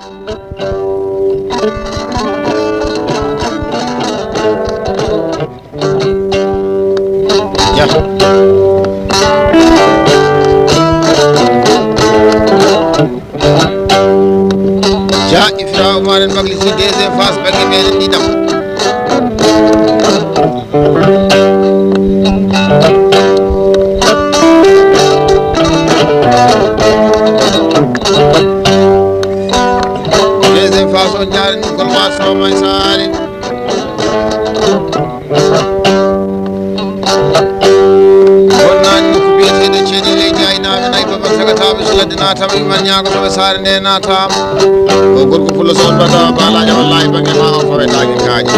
Ja Ifra Oumar en magli si deuxième phase bagge meɗen ɗiɗam deuxième phase on jarani golma somay sare wonnani ko biyeteɗo ceeɗi leydi aynaɓe nayi baba tagataɓe so ladde natama iman ñagotoɓe sare nde natama ko gorko pullo so bata balaña wallahi banggue ma o fawetaki kaaƴe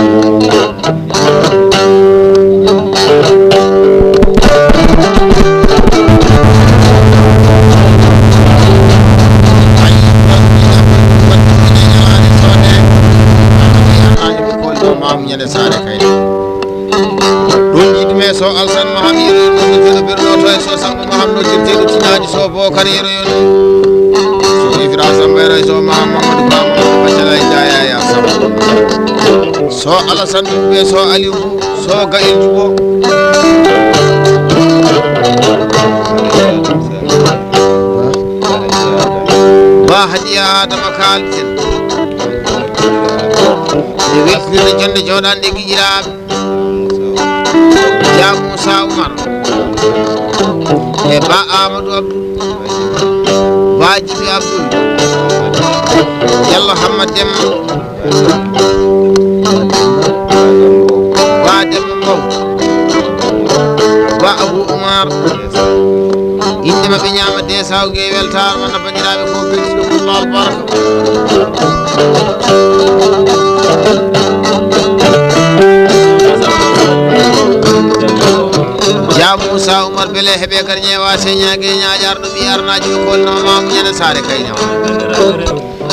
ñande sare kayde ɗum yiɗme so alsan maham yeroyon noddirteɗo ɓernoto e so sambo maham noddirteɗo tiñaji so bocar yeroyon so Ifra sambayra so maham mamadou bamamadou baccala e jaya ya samba so alassane ɗumɓe so aliou so gail jubo ba haɗiya adama kalten e weltinirde jonde joɗande guiƴiraɓe ja Moussa Oumar e ba Amadou Abdoul ba Djibi Abdoul Diallo Hamad Demba ba Demba Mbow ba Abou Oumar inde maɓe ñama desawgue e weltare wonno bandiraɓe ko beltiɗo kullo albaraka ja Moussa Oumar bele heɓe kadi ñeewa señague ñaƴarɗo ɓi arnaji ɓe kolnoma mamu ñande sare kaynema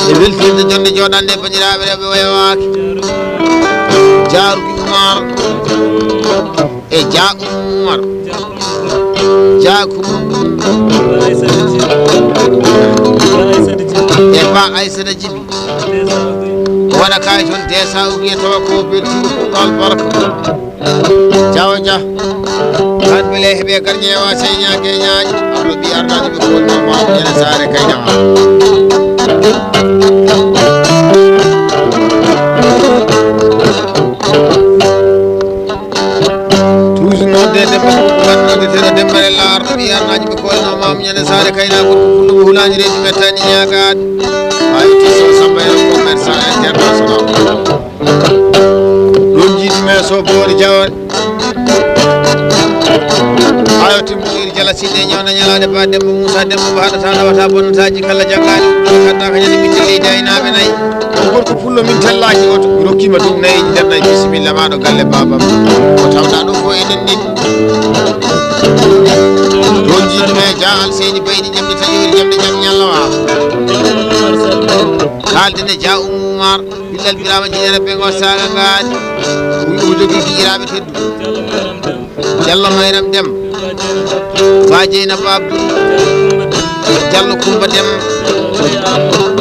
e weltirde jonde joɗande bandiraɓe rewɓe wayewaki jaruki Oumar e ja Oumar jakum e ba Aissata Djiby waɗa kay toon desa uguie tawa ko beltiɗo kullo albaraka jawo dia han bele heɓe kadi ñeewa señague ñaaƴi arɗo ɓi arnaji ɓe kolno mamu ñande sare kaynama toujours nodde debbo noddeteɗo dembarella arɗo ɓi arnaji ɓe kolno mamu ñande sare kayna gorko fullumo hulani reedu mettani ñagade wawi so sambayro commerçant international ɗon jiɗime so boori jaware ayo timmoɗiri jala siɗe ñawna ñalade ba demba Moussa demba ba haɗata nawata bonnataji kala janggaɗi ɗo kadda ko ñande min leydi aynaɓe nayyi gorko pullo min tellaki oto mi rokkima ɗum nayiji nder nayyi bisimilla maɗo galle babam ko tawɗa ɗo fo enen ɗin ɗon jiɗume ja Alseyni Baydi jamde taƴori jamde jaam ñallawa kaldene ja Oumar billal birama jinere ɓengo saga ngaadi o jogui guiƴiraɓe teddu Diallo Mayram Demba ba Dieynaba Abdoul Diallo Coumba Demba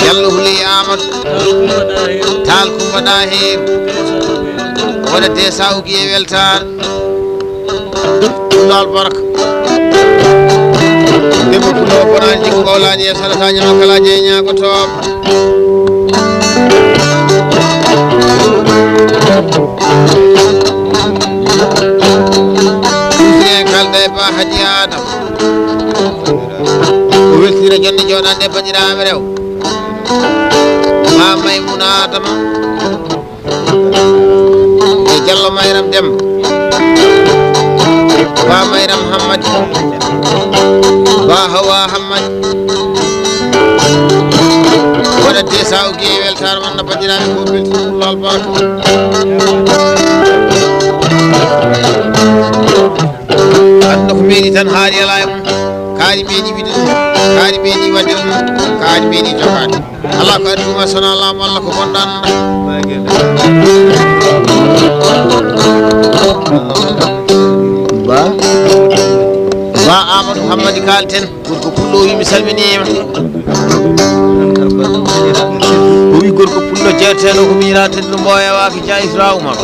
Diallo Houleye Amadou Tall Coumba Dahir waɗa desa ugi e weltare kullo albaraka debbo kullo o bonani jiggo gawlani e saɗata ñama kala jeeye ñagotoɓe kalda e ba Hadji Adam o weltira jonde joɗande bandiraɓe rew ba Maymouna Adama e Diallo Mayram Demba ba Mayram Hammadi ba Hawa Hammadi waɗa desa ugi e weltare wonno bandiraɓe ko beltiɗo kullo albaraka anda ko meeɗi tan haali ala e mum kaari meeɗi wiide ɗum kaari meeɗi wadde ɗum kaari meeɗi jogade ala ko adduma sona laamu Allah ko gonɗa anda ba Amadou Hammadi kalten gorko pullo wi mi salminima gorko pullo jeeteɗo ko miñiraten ɗum mboyewaki ja Ifra Oumar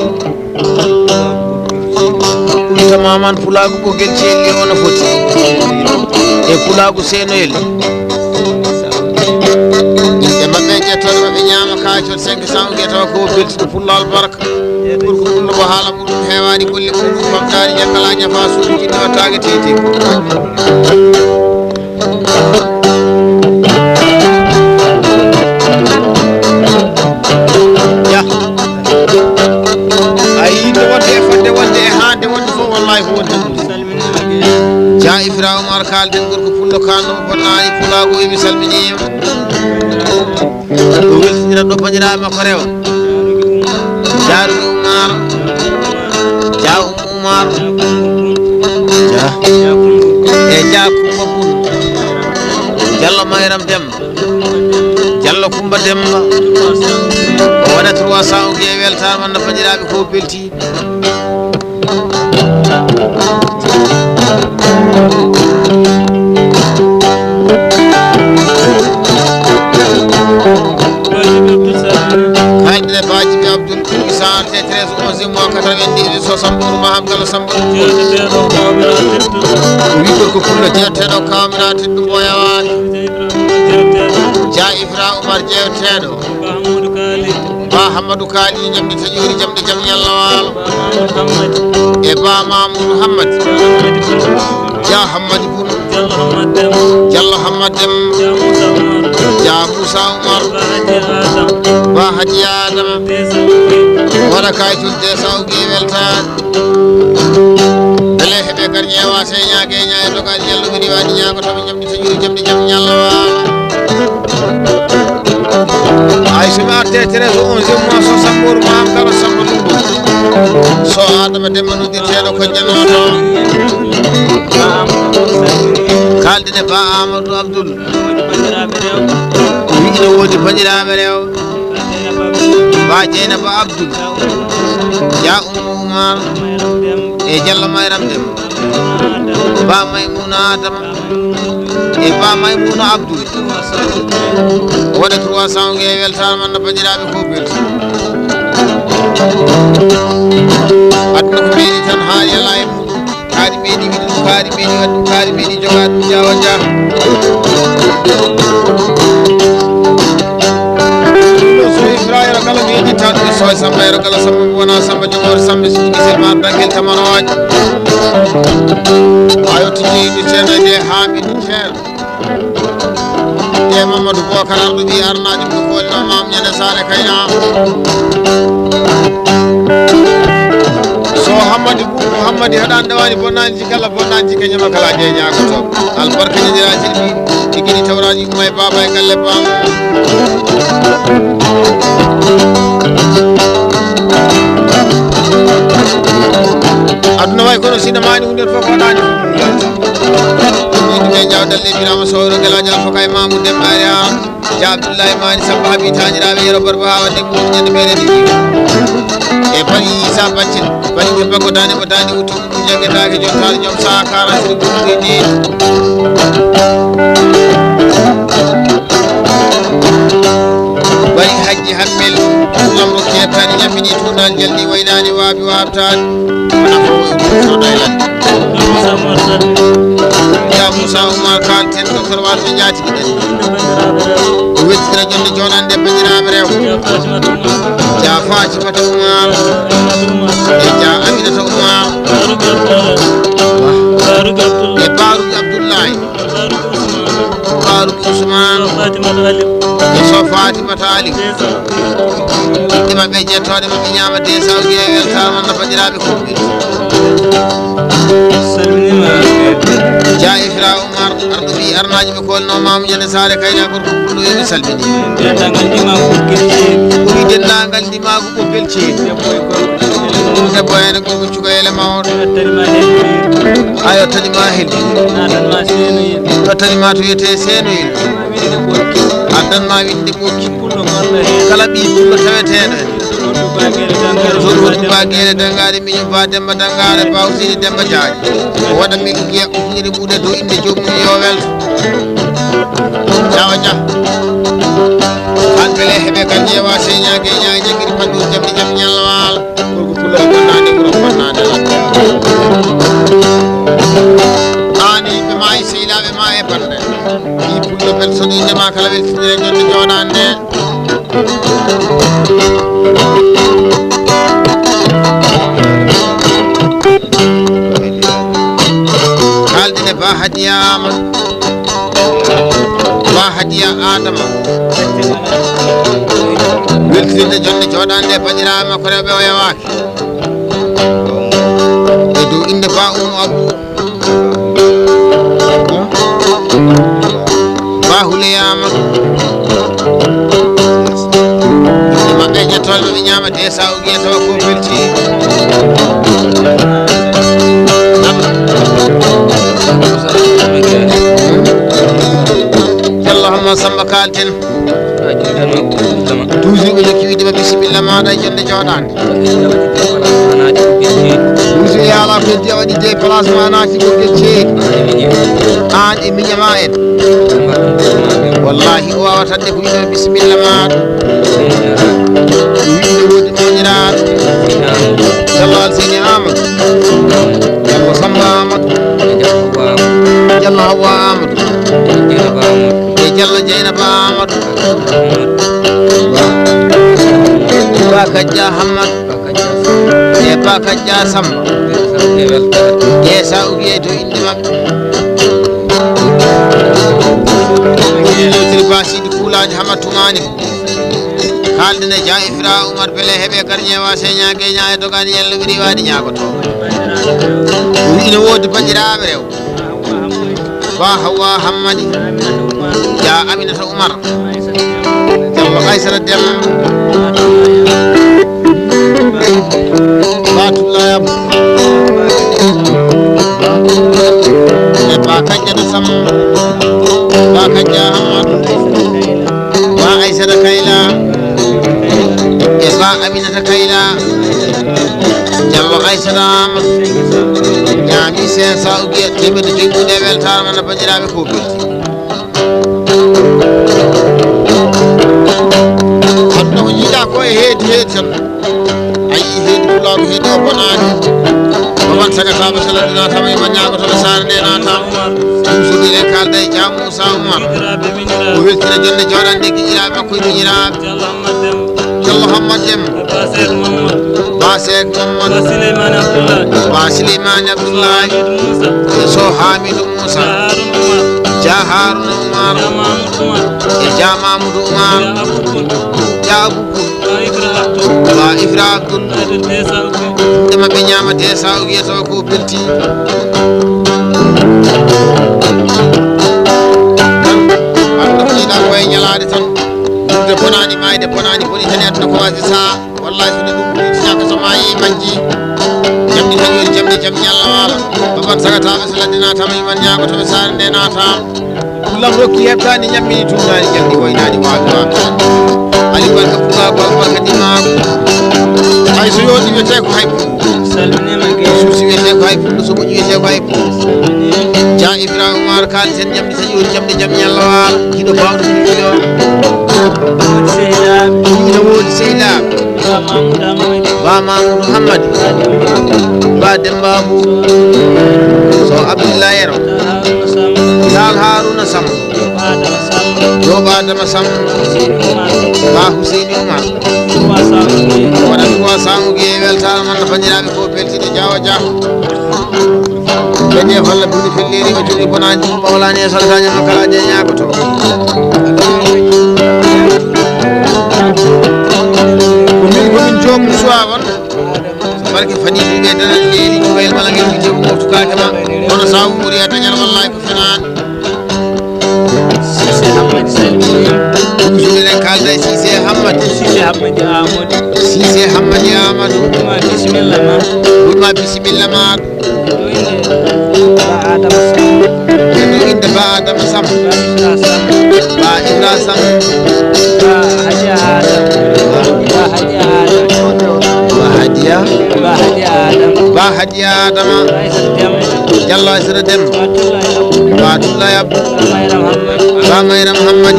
ɓurta maman pulagu ɓoggel ceelli ono foti e pulagu senoyel e maɓɓe ƴettoɗe maɓe ñaama kayitol 500 ugue tawa ko beltiɗo pullo albarka ɓurko pullo mo haala muɗum heewani golle muɗum famɗani ñakkala ñafa suudu jinɗi wattake teti ja Ifra Oumar kalden gorko pullo kalnomo bonnani pulago imi salminima o weltinira ɗo bandiraɓe makko rewa jarugi Oumar ja Oumar e ja Kumba Bun Diallo Mayram Demba Diallo Kumba Demba o waɗa 300 ugue weltama no bandiraɓe ko belti kalde baji bi Abdoul Isar te 13 11 mois 90 so samburu maham gala samburu wi ko pullo jeeteɗo kawmina teddu boyawani ja Ifra Oumar jeeteɗo ba Hamadou Kali jamdi tajuri jamdi jam yalla wal e ba Mamoudou Hamad ja Hamadi Bun Diallo Hamad Dem ja Moussa Oumar ba Haji Adama wala kaytul 200 ugue weltade bele heɓe kadi ƴeewa se ñague ñaye dogal ñallo wiɗi waɗi ñago toɓe jamdi tajuri jamdi jam ñalla wal ay somi arte 13 11 mois so samburu maham kala samba lumbo so Adama Demba noddirteɗo ko janoto kaldene ba Amadou Abdoul wiino wodi bandiraɓe rew ba Dieynaba Abdoul ja Oumar e Diallo Mayram Demba ba Maymouna Adama e ba Maymouna Abdoul o waɗa 300 ugue weltama no bandiraɓe ko belti aduna ko meeɗi tan haali ala e muɗum kaari meeɗi wiɗi ɗum kaari meeɗi waɗi ɗum kaari meeɗi jogade ɗum jawa jah so Ifra kala mi yejjittaɗo e soy Samba yero kala Samba wona Samba jogore Samba siji gisel ma dangel tamanoje a yettiji ɗi ceerno nde haaɓiɗi ceerno e Mamadou Bocar arɗo ɓi arnaji ko kolno mam ñande sale kaynama so Hammadi Bou Hammadi haɗani ɗawani bonnani kala bonnani jike ñama kala jeeñagoto albarka ñadiraji ɗi tigui tawraji umay baba e galle bam aduna way kono sina mani hunde fof waɗani ɗume jawdal lebirama sowro gelajal fo kay Mamoudou Demba ari ha ja Abdoulaye Mani Samba haaɓi tañiraɓe yero barba hawa debbo ñande meɗe ɗiɗi e bani Issa Baccel bani ɓe baggo dane mo dani wuto ɗum jagguetake jottade joom saha 40 gurɗi ɗi bani Haji Hammel lamro kettani ñammini tundal jalɗi waynani waabi wabtade wona fo soɗoylande ja Moussa Oumar kalten docteur walɓe jatigi ɗen o wettitira jonde jonande bandiraɓe rew ja Fatimata Oumar e ja Aminata Oumar e Barougi Abdoulaye Barougi Ousmane e so Fatimata Ali ɓiɗɗe maɓɓe jettoɗe maɓe ñama 200 ugue weltama no bandiraɓe kumɓe ja Ifra Oumar arɗo ɓi arnaji ɓe kolno mamu ñande sare kayna gorko pullo yoɓe salmini ɓuri dendagal ndimagu ɓoggel ceeɗi debbo hene gorko cukalele mawɗo a yottanima heldi yottanima to wiyete senoyel addanma winde ɓokki kala ɓi pullo taweteɗo toon wondu ba Geele Dangare miño ba Demba Dangare ba Usini Demba Diagne o waɗa mi ujunere ɓuuɗe dow inde jomum yo welto jawa dia an bele hebe kan jewa senya ge nyaage ngir pandu jamni jam nyalwal ko pulo ko nani ko nani ani be mai sila be mai bande yi pulo bel soni de ma kala bel sini jonde jodande kaldine ba hadiyama ba hadiya adama weltinde jonde jodande bandirama ko rewbe o yawaki e dow inde ba abu ba huleyama mabbe jettolɓe ɓe ñama de sa o guiya tawa ko belti allahumma samba kalten toujours ɓe jokki widema bisimilla maɗa e jonde jooɗande toujours yaala ko heddi a waɗi de place ma naati goggel ceeɗi an e miñama en wallahi o wawa tande ko widema bisimilla maɗa wiɗde wodi moƴiraɗo jallo alseni amadou jallo samba amadou jallo hawa amadou e jallo dieynaba amadou ba kajja hammadou e ba kajja samba e sa ugiye to inde mabɓe yewtiri basidi kuulaji hamad tumani haaldine ja Ifra Oumar bele heɓe kar ñewa señage ña e dogani yello wiri waɗi ñagoto ine wodi bandiraɓe rew ba hawa hammadi ja Aminata Oumar jallo Aysata Demba Batulayam e ba Kanjata Sam ba Kanja Hammadou ba Aysata Kayla e ba Aminata Kayla jallo Aysata Amadou ñaami 500 uguiya temedde joyɓude e weltare mana bandiraɓe ko belti aduna ko jiiɗa ko e heedi tan ayi heedi pulaɓe heedi o bonani baban sagataɓe saladina tama ima ñagotoɓe sare nde natama ɗumsuɗile kalda e jam Moussa Oumar o weltira jonde joɗande guiƴiraɓe makko e miñiraɓe jallo Hammad Dem ba Seck Mamadou ba Sileymane Abdoulaye so Hamidou Moussa ja Harouna Oumar e ja Mamadou Oumar ja Aboukou ba Ifra Abdoul ndema ɓe ñama de sa o wiya tawa ko belti anda ko jiiɗa koye ñalade tan de bonani mayde bonani boni tan e aduna ko wasi sa wallahi so ɗum ɓuuri ñaka so mayi majji jamdi tan yori jamdi jam ñalla wala baban sagataɓe so ladde natama iman ñagotoɓe sare nde natama kullam rokki heɓtani ñammini tumnani jamdi woynani wawi wawi ali barka fumago albarka dimago hay so yodi wiyete ko hay suusi wiyete ko hay fulɗo so moƴƴi wiyete ko hay ja Ifra Oumar kalten ñamdi tan yori jamde jam ñalla wala hiɗo bawɗo ɗiɗo ina woodi sehilaɓe ba Mamoudou Hammadi ba Dembabou so Abdoulaye Yero dal Harouna Sam Joɓa Adama Sam ba Husseini Oumar waɗat ko samugue weltare man no bandiraɓe ko beltide Diawa Dia kadi e holla buni felleri o jogui bonani ɗum ɓawlani e saltañama kala je ñagoto komin jomum suwawan so barke faniɓe ɓe danal leeli cubayel mala guel wite ko moftukake ma kono sa wuuri e dañal wallahi ko fenani toujours eɗen kalda e Cissé Hammadi Amadou ɓurma bisimilla maɗo eɗo inde ba Adama Sam ba Ifra Sam ba Hadiya Adama jallo Aysata Demba ba Abdoulaye Abdou ba Bamayra Muhammad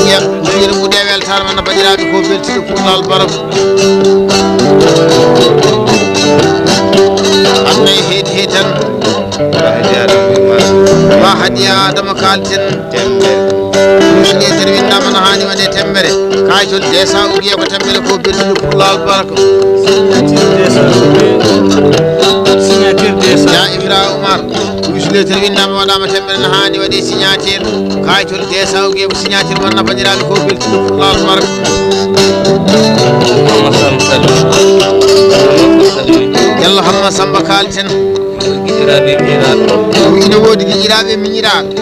ya ujira mu dewel tar man badiraɓe ko beltiɗo kullal barak annay heedi tan ba hadiya adama kalten musli terwinda man hani wade tembere kaytol desa ugiya ko tembere ko beltiɗo kullal barak ya Ifra Oumar musli terwinda man wadama tembere na hani wade signature kaytol desa ugiya ko signature man nafadiraɓe ko beltiɗo kullal barak yalla hamma samba kalten ina wodi giƴiraɓe miñiraɓe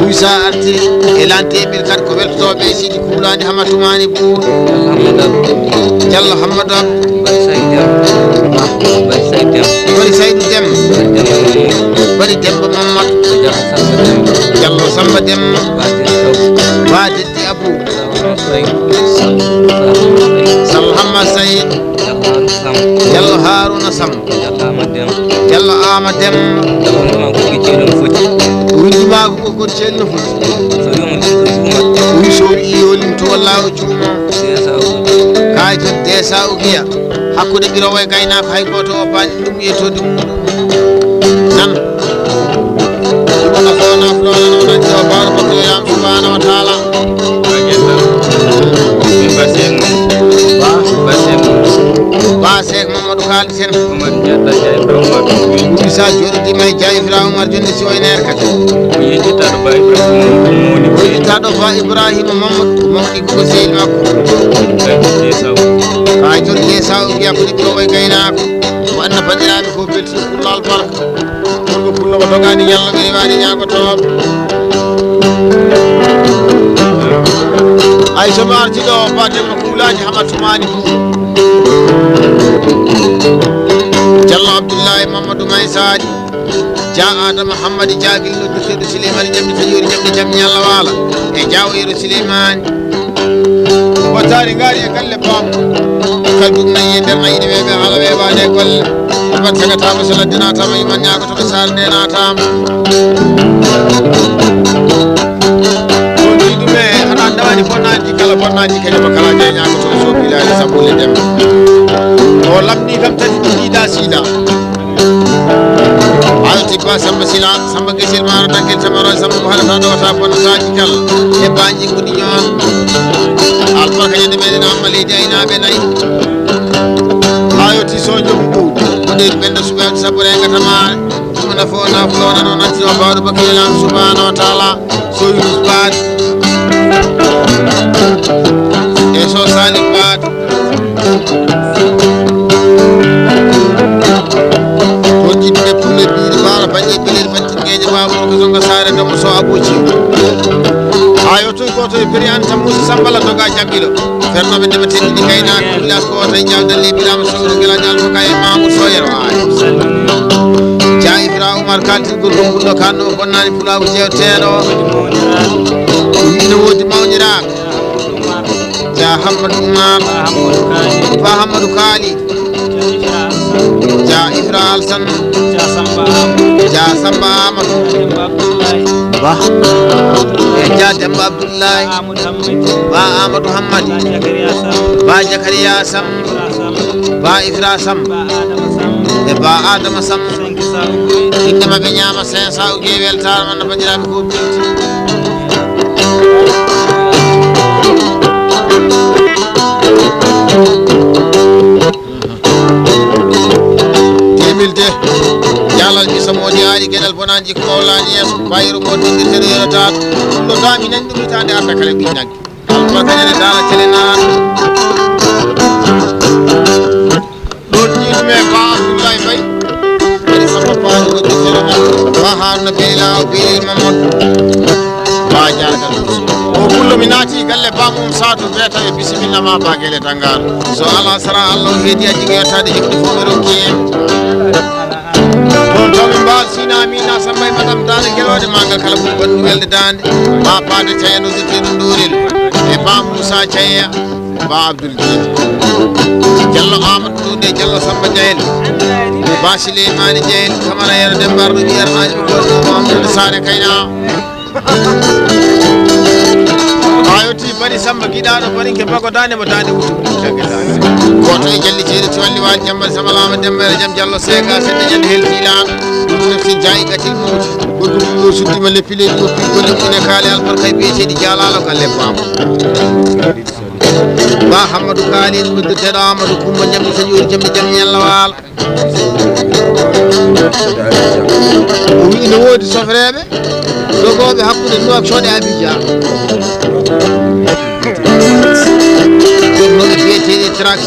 Moussa arti e lanteɓel kadi ko weltotoɓe sidi kuulani hamatumani bou diallo hammadou bari saydou dem bari demba mamadou diallo samba dem badeddi abou sall hamma sayid diallo haruna sam diallo ama dem windima ko gon ceelno foti wi so wi yolimto walla o juuma kay ton desa ugiya hakkude ɓirowo e gaynako hay goto o paani ɗum yetode mum nan ɗumna fona flonanonaji o bawno bakkiloyam subhanahu wa taala basek mamadou kalisen sa joɗodima e Dia Ifra Oumar jonni si wayner kadi yeyitaɗo ba Ibrahima Mamadou mawɗi koko sehil makko kay toon desa ugiya ko ɗiɓiro way gaynako ko anna bandiraɓe ko beltiɗo kullal barka wonko kullamo dogani yalla ɓe rewani ñagotoɓe ay somi arti ɗo badema kuulaji hamatumani Diallo Abdoullahi Mamadou Maysadi Dia Adama Hammadi Diaguil nodduteɗo Souleymane jamdi taƴori jamdi jam ñalla wala e Diawoyero Souleymane wattari gaari e galle bam kal ɗum nayi e nder nayiɗe weɓe haala weɓade e golle bat tagatama so ladde natama iman ñagotoɓe sare nde natama ɗume haɗa ndawani bonnaji kala bonnaji kañuma kala je ñagotoɓe so bilali sabbule dem o lamdi kam tati ɗiɗa siida ayoti ba samba sila samba gesel maro dangel tamaro samba ko halata ɗowata bonnotaji kala e baji gudi ñoon albarka ñande meɗen amma leydi aynaɓe nayyi ayoti so jogu ɓow goɗeyɗi ɓenda suɓeɓe sabbo rengatamare ɗum nafo naflona noon antino bawɗo bakkilelam subhanahu wa taala so yunus baade e so salim baade to jiɗɓe pulle biɗi mbara bañe belel bantingueje babuɗo ko songa sare domo so abouci ha yottoy goto e péri anta moussa sambala doga jagguilo fernoɓe ndema teddini gaynaka village ko oto e jawdal lebirama sowro guelaji alfoka e mamoudou soyero ay Dia Ifra Oumar kaltingol ko ɓurɗo kanno o bonnani pulawo jewteɗo ina wodi mawniraɓe Dia Hammadou Oumar Fa Hammadou Kaali Dia Ifra Alsan Dia Samba Amadou ba e Dia Demba Abdoullahi ba Amadou Hammadi ba Jakaria Sam ba Ifra Sam e ba Adama Sam innama ɓe ñama 500 ugue weltare man no bandiraɓe ko belti temilde jalal bisa modi ari gueɗal bonaji ko mawlani yeeso bayru mo dindirteɗo yonotata ɗo dami nani ɗum hitande arta kala ɓi nagge albarka ñande dara télé nan ɗon jiɗume ba Abdoullahi Mbaye eɗi samba paani noddirteɗo na ba haruna belilaw belil mamadou ba jargal o pullo mi naati galle bamum satou wiyata e bisimilla ma baguele Dangarou so ala sara Allah o heedi a jigui yettade jikɗi fof ɓe rokki en ɗon tomi mbal sina amina samba e madame dande guelode magal kala ɓuuri banɗum welde dande ma paade Thaya noddirteɗo Dorel e ba Moussa Thaya ba Abdoul Geele Diallo Amadou Touré Diallo Samba Diayel ba Souleymane Diayel Camara yero Dembar ɗum yer haji ɓe goto Mamadou Sane Kayna ayoti bari Samba giɗaɗo bari ke bago dande mo dande wutu goto e jalliceɗo tiwalli waji jambal samalama dembere jaam Diallo Sega sedde ñande heltilaɗo nefsi jayi gatil mawti goɗɗum suddima leppileji woppi golle mune kaali albarka e biyeteɗi jalalo galle bamo ba Hamadou Kaali noddirteɗo Amadou Coumba jamdi so jori jamdi jam ñalla waala o wi ne woodi sofreɓe dogoɓe hakkude Nouakchott e Abidjan jomnoɓe biyeteɗi trax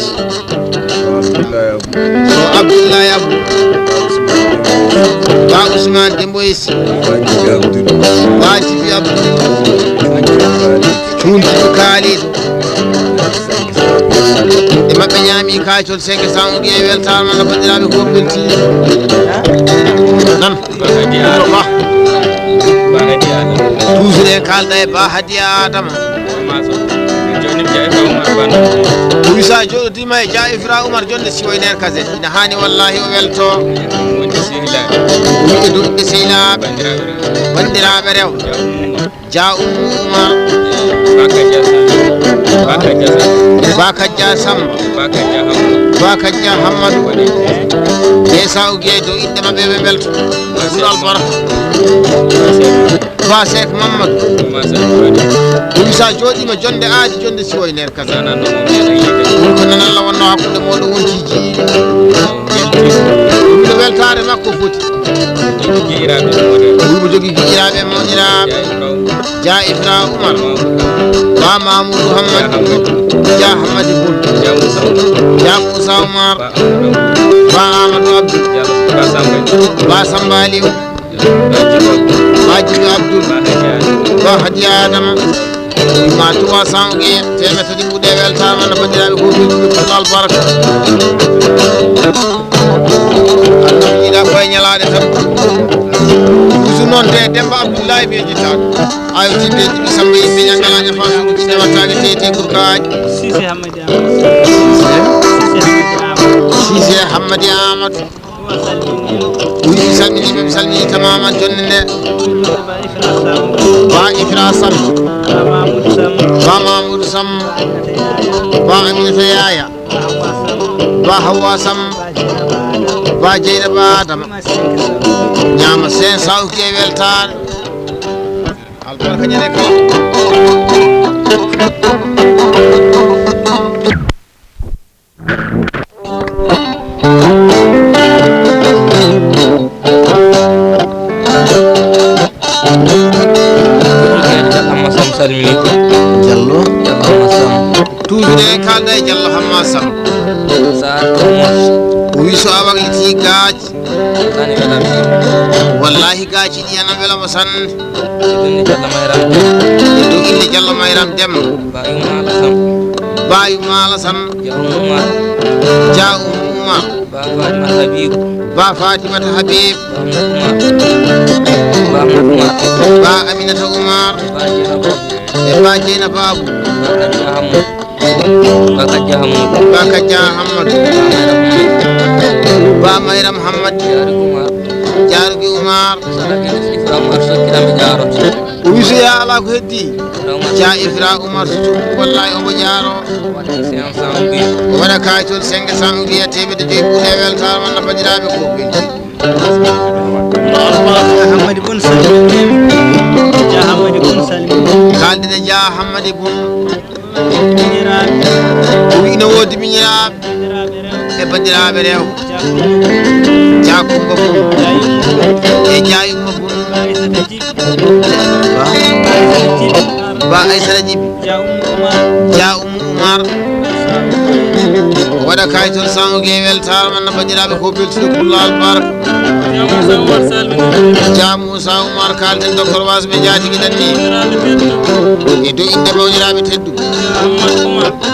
so Abdoulaye Abou ba Ousmane Demboyesi ba Djibi Abdou tuntiɓe kaaliɗo e maɓɓe ñaami kaytol 500 uɗi e weltama no bandiraɓe ko belti nan toujours en kalda e ba Hadiya Adama o wi sa joɗotima e Dia Ifra Oumar jonde siwoynen kase ina hani wallahi o welto o wi e dow inde sehilaɓe bandiraɓe rew Dia Oumar Bakadja Samba Bakadja Hammadou e sa o guiye dow inde mabɓe ɓe belto ɓur albarka Ba Sek Mamadou o wi sa joɗima jonde aadi jonde siwoynen kase ɗum ko nan Allah wonno hakkude moɗo wontiji ɗum weltare makko foti mo jogui guiƴiraɓe mawɗiraɓe Dia Ifra Oumar ba Mamoudou Hammadou Dia Hammadi Boul Dia Moussa Oumar ba Amadou Abdou ba Samba Aliou ba Djibi Abdoul ba Hadiya Adama ma 300 uguiye temedde ɗi ɓuuɗe weltama no bandiraɓe ko ɓe albarka Allah jiiɗa koye ñalade tan toujours noon te Demba Abdoulaye ɓe jittaɗo ayotinde Djibi Samba yimɓe ñangalaña fa sugu tine wattake tete ɓurkaji Sise Hammadi Amadou oui mi salminiɓe mi salmini tamaman jonde nde ba Ifra Samba ba Mamoudou Samba ba Aminata Yaya ba Hawa Samba ba Jeyda ba Adama ñama 500 uki e weltare albarka ñande kala Diallo toujours en kalda e Diallo Hamma Samba o wi so awa yiti gaaji wallahi gaaji ɗi yana welamo sanne e dow inde Diallo Mayram Demba Bayu Mala Samba Dia Oumar ba Fatimata Habib ba Aminata Oumar e ba Dieynaba Babou Bakadja Hammadou ba Mayram Hamad Diarugui Oumar o wi so ya ala ko heddi Dia Ifra Oumar so cuɓu wallahi omo jaaro o waɗa kayitol 500 uguiya temedde joyyi ɓuuɗe e weltare man no bandiraɓe ko belti Hammadi Boun salminima Dia Hammadi Boun salminima kalde Dia Hammadi Boun miñiraɓe o wi ne woodi miñiraɓe e bandiraɓe rew Dia Coumba Boun e Dia Yumma Boun ba Aissata Djiby Dia Oumar o waɗa kayitol 100 uguiye weltare man no bandiraɓe ko beltude kullo albarka Dia Moussa Oumar kalten docteur wasɓe jatigui ɗanni e dow inde mawɗiraɓe tedduɓe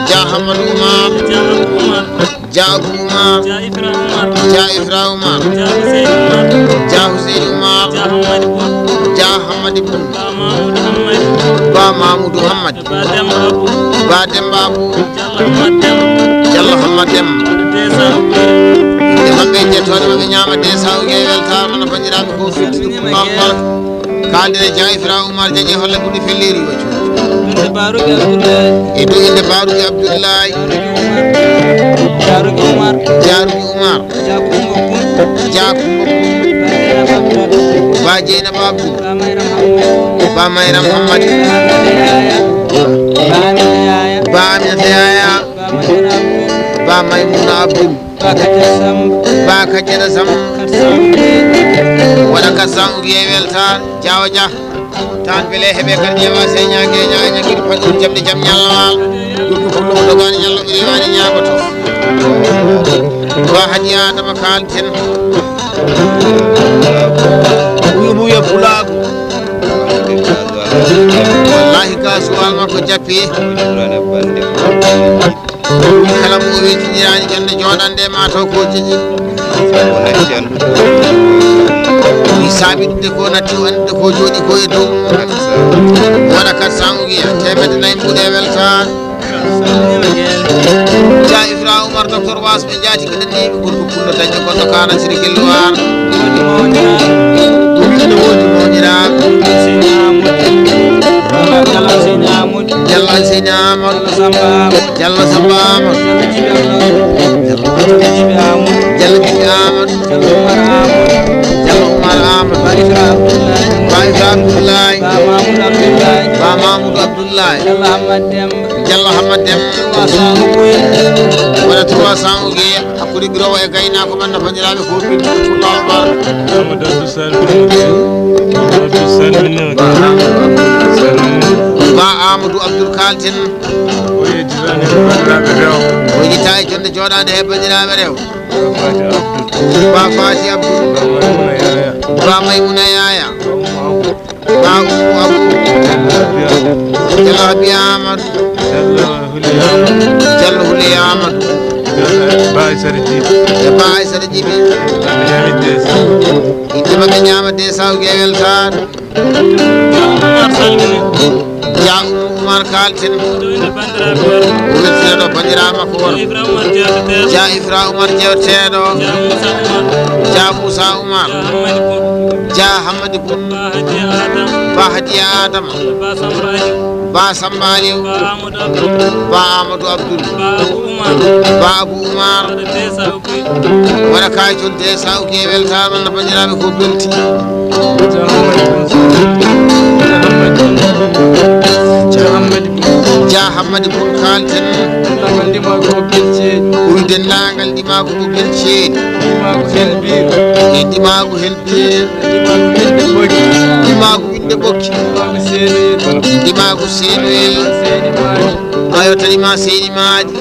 Dia Hammadou Oumar Dia Abou Oumar Dia Ifra Oumar Dia Hussein Oumar Dia Hammadi Bun ba Mamoudou Hamad ba Mamoudou Hamad ba Demba Abou ba Demba Abou Diallo Hamad Dem Diallo Hamad Dem desa inde maɓɓe jettoɗe maɓe ñamade sawge weltama no bandiraɓe ko firtiɗo kullalbar kalde Dia Ifra Oumar Diagne holle ɓuuri felliri waccu inde Baruki Abdoulaye e dow inde Baruki Abdoulaye Jaruki Oumar Jaruki Oumar Jakumbo Bun Jakumbo ba Dieynaba Abdou ba Mayram Hamad ba Mayram Hamad ba Aminata Yaya ba Maymuna Abdou ba Kadiata Samb waɗa katsan ugiye weltar Diawa Dia tan beele heeɓe kadi ƴeewa se ñague ñaguiɗi paɗɗum jamɗe jaam ñallawal ɗum fullo ko dogani ñallo ɓe rewani ñagoto ba Hadji Adama kalten wiya pulagu wallahi kasuwal makko jappi kala mo wejinirani jonde joɗande ma taw ko jeeƴi mi saɓiɗude ko natti wonde ko jooɗi ko e dow waɗa 400 ugiya temedde nayyi mbuɗe weltan Dia Ifra Oumar docteur was ɓe jaati keɗenniɓe gorko pullo dañƴo goɗɗo kanan siri gelloir winde wodi moƴiraɓe Diallo Alseyni Amadou Diallo Samba Amadou Diallo Djibi Amadou Diallo Oumar Amadou ba Ifra Abdoulaye ba Mamoudou Abdoulaye Diallo Hamad Dem waɗa 300 uguiye hakkude birowo e gaynako man no bandiraɓe ko ɓirɗi fullal bar ba Amadou Abdoul kalten o yita e jonde joɗade he bandiraɓe rew ba Fati Abdou ba Maymuna Yaya ba Oumou Abou Diallo Habi Amadou Diallo Houlé Amadou ba Aissata Djiby inde maɓe ñamade sawgue weltare Dia Oumar kalten o weltinaɗo bandiraɓe makko wor Dia Ifra Oumar jewteɗo Dia Moussa Oumar Dia Hammadi Bun ba Hadiya Adama ba Samba Aliou ba Amadou Abdoul ba Abou Oumar waɗa kayitol desa uguiye weltama no bandiraɓe ko belti Dia Hammadi Bun kalten ɓuri dendagal ɗimago ko belceeɗi e ɗimago helbir ɗimago winde ɓokki ɗimago seenoyel ayo tanima seydi maji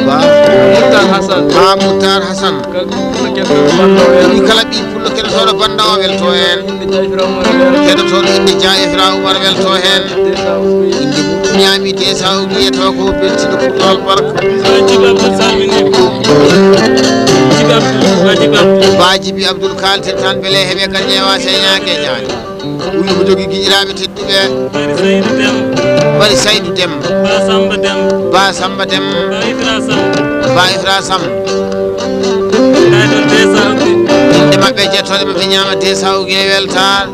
ba Moutar Hassan ɗi kala ɓi pullo keɗotoɗo banda o welto hen keɗotoɗo inde Dia Ifra Oumar welto hen inde mum ñaami desa uguiye taw ko beltiɗo pullal barka Bajibi Abdoul kalten tan beele heeɓe kadi ƴeewa se ñague ñaani ɓuri ko jogui guiƴiraɓe tedduɓe bari Saydou Demba ba Samba Dem ba Ifra Samb inde maɓɓe jettoɗe maɓe ñama desa uguiye weltar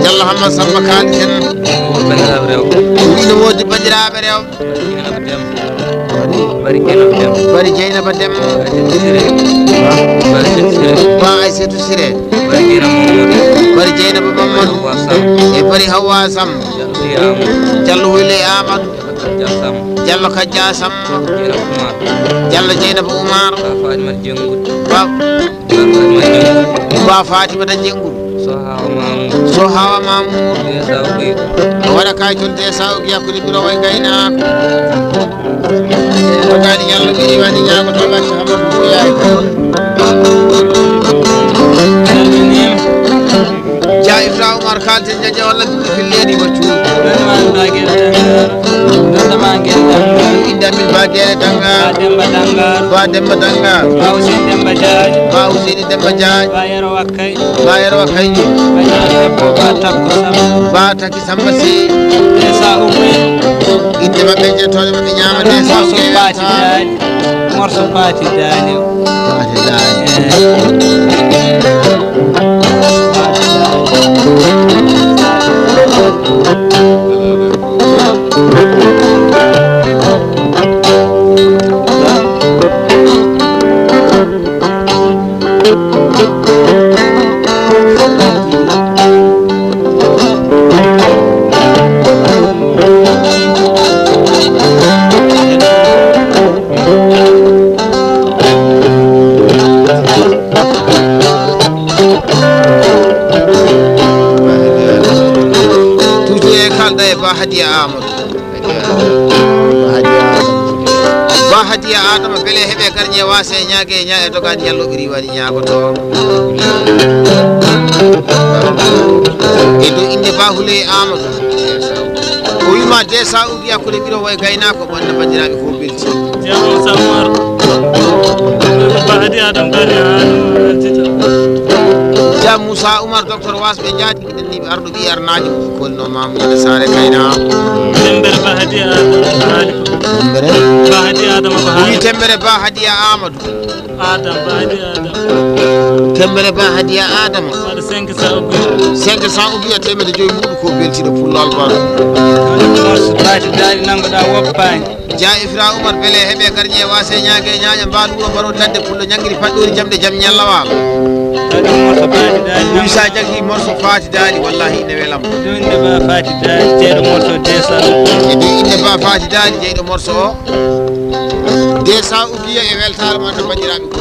Diallo Hamad Samba kalten ine wodi bandiraɓe rewɓe bari Dieynaba Dem ba Aissatou Siré bari Dieynaba Mamadou e bari Hawa Samb Diallo Houlé Amadou Diallo Kadja Samb Diallo Dieynaba Oumar ba Fatimata Diengou so hawa Mamour o waɗa kayitol desa uguiye hakkude birowo e gaynako wotani ñallo ɓe riwani ñagoto lacce Hamadou Boyaye Dia Ifra Oumar Oumar kalten jaja walla ɗum filleni waccu Nondeman Bagere Dangarou. Nondeman Geele Dangarou. indamin Bagere Dangarou. Demba Dangarou. Ba Demba Dangarou. Ba Ousseini Demba Diagne. Ba Ousseini Demba Diagne. Ba Yero Wakkay. Ba Yero Wakkay. Ba Diagne Debbo Ba Takko Samba. Ba Taki Samba Sy. Desa Oumar. inde maɓɓe jettoɗe maɓe ñamade Morso Pati Diagne. Morso Pati Diagne. Pati Diagne. hadiya amadou ba hadiya adama beele heɓe garñe wase ñague e ñaa e dogani yalloɓiri waɗi ñagoto e dow inde ba huley amadou o wima desa ugi hakkude ɓiro woye gaynako ɓanna bandiraɓe fof belti jamo sammar ba hadiya adam gari jam Moussa Oumar docteur wasɓe jaadi ɗen ni ɓe arɗo ɓi arnaji kolno mamude sare kayna tembere ba hadiya tembere ba hadiya adama ba wi tembere ba hadiya amadou adam ba hadiya adam tembere ba hadiya adama waɗa 500 ubi 500 ubi temede joyi muɗum ko beltiɗo pullal ba morso baji daɗi nangoɗa woppani ja Ifra Oumar beele heɓe garñe wase ñague e ñaƴa mbaɗu wuro mbaɗo dadde pullo ñanguiri paɗɗori jamde jaam ñallawal morso Fati Dali wi sa jaggi morso Fati Dali wallahi ine welam dow inde ba Fati Dali jeyɗo morso 200 e dow inde ba Fati Dali jeyɗo morso o 200 ugiya e weltare ma no bandiraɓe ko